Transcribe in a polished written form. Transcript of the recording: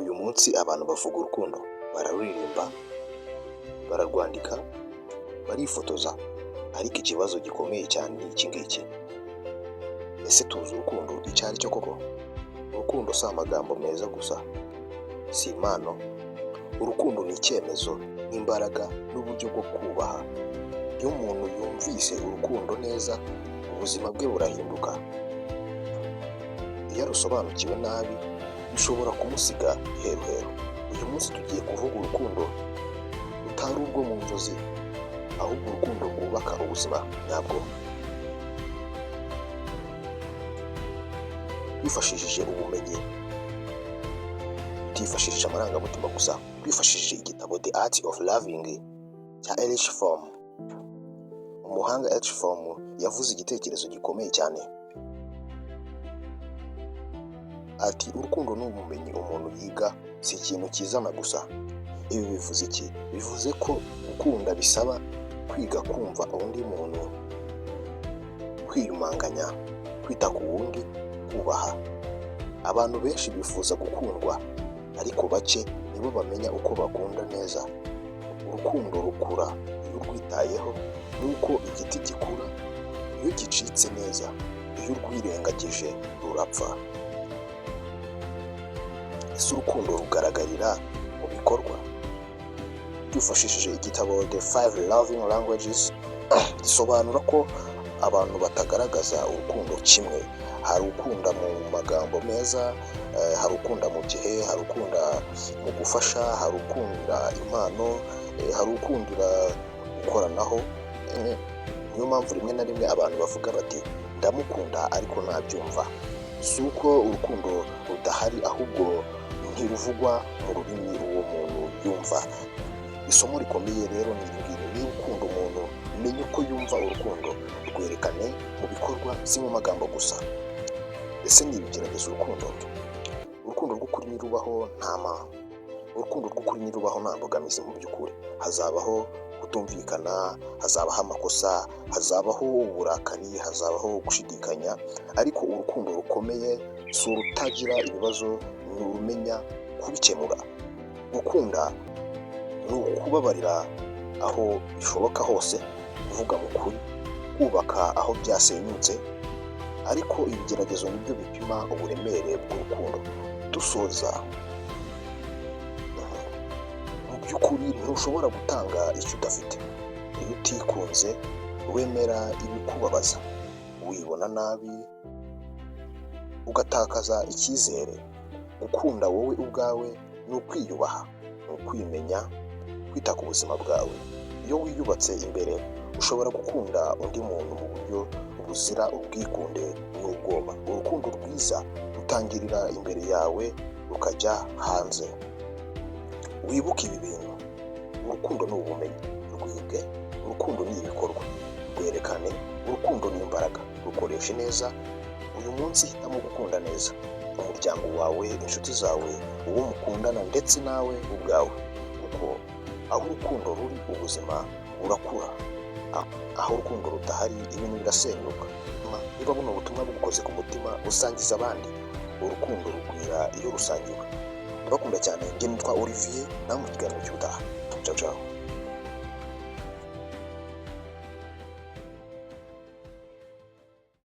Uyu munsi abantu bavuga urukundo, bararuririmba, bararwandika, barifotoza, ariko ikibazo gikomeye cyane ni iki ngiki: ese tuzi urukundo icyo ari cyo koko? Urukundo si amagambo meza gusa, si impano. Urukundo ni icyemezo, imbaraga n'uburyo bwo kubaha. Iyo umuntu yumvise urukundo neza, ubuzima bwe burahinduka. Iyo arusobanukiwe nabi, bishobora kumusiga iheruheru. Uyu munsi tugiye kuvuga urukundo rutari urwo mu nzozi, ahubwo urukundo rwubaka ubuzima nyabwo. Wifashishije ubumenyi, utifashishije amarangamutima gusa, wifashishije igitabo The Art of Loving cya Erich Fromm. Umuhanga Erich Fromm yavuze igitekerezo gikomeye cyane. Ati urukundo ni ubumenyi umuntu yiga, si ikintu kizana gusa. Ibi bivuze iki? Bivuze ko gukunda bisaba kwiga kumva undi muntu, kwiyumanganya, kwita ku wundi, kubaha. Abantu benshi bifuza gukundwa, ariko bake nibo bamenya uko bakunda neza. Urukundo rukura iyo urwitayeho, nk'uko igiti gikura iyo gicitse neza. Iyo urwirengagije rurapfa. Ese urukundo rugaragarira mu bikorwa? Twifashishije igitabo The 5 Loving Languages gisobanura ko abantu batagaragaza urukundo kimwe. Hari ukunda mu magambo meza, hari ukunda mu gihe, hari ukunda mu gufasha, hari ukunda impano, hari ukundira gukoranaho. Niyo mpamvu rimwe na rimwe abantu bavuga bati ndamukunda ariko ntabyumva. Si uko urukundo rudahari, ahubwo ntiruvugwa mu rurimi uwo muntu yumva. Isomo rikomeye rero ni iri: niba ukunda umuntu, menye uko yumva urukundo, rwerekane mu bikorwa, si mu magambo gusa. Ese ni ibigerageza urukundo? Urukundo rw'ukuri nirubaho nta mbogamizi mu by'ukuri. Hazabaho kutumvikana, hazabaho amakosa, hazabaho uburakari, hazabaho gushidikanya, ariko urukundo rukomeye si urutagira ibibazo, ni urumenya kubikemura. Gukunda ni ukubabarira aho bishoboka hose, kuvuga mu kuri, kubaka aho byasenyutse, ariko ibigeragezo nibyo bipima uburemere bw'urukundo. Dusoza, mu by'ukuri ntushobora gutanga icyo udafite. Iyo utikunze, wemera ibikubabaza, wibona nabi, ugatakaza icyizere. Gukunda wowe ubwawe ni ukwiyubaha, ni ukwimenya, kwita ku buzima bwawe. Iyo wiyubatse imbere, ushobora gukunda undi muntu mu buryo buzira ubwikunde n'ubwoba. Urukundo rwiza rutangirira imbere yawe rukajya hanze. Wibuke ibi bintu: urukundo ni ubumenyi, rwige. Urukundo ni ibikorwa, rwerekane. Urukundo ni imbaraga, rukoreshe neza. Uyu munsi hitamo gukunda neza umuryango wawe, inshuti zawe, uwo mukundana, ndetse nawe ubwawe. Kuko aho urukundo ruri, ubuzima burakura. Aho urukundo rudahari, ibintu birasenyuka. Niba buno butumwa bugukoze ku mutima, busangiza abandi. Urukundo rugwira iyo rusangiwe. Ndabakunda cyane. Njye nitwa Olivier, nawe mu kiganiro cy'ubutaha. Ciao ciao.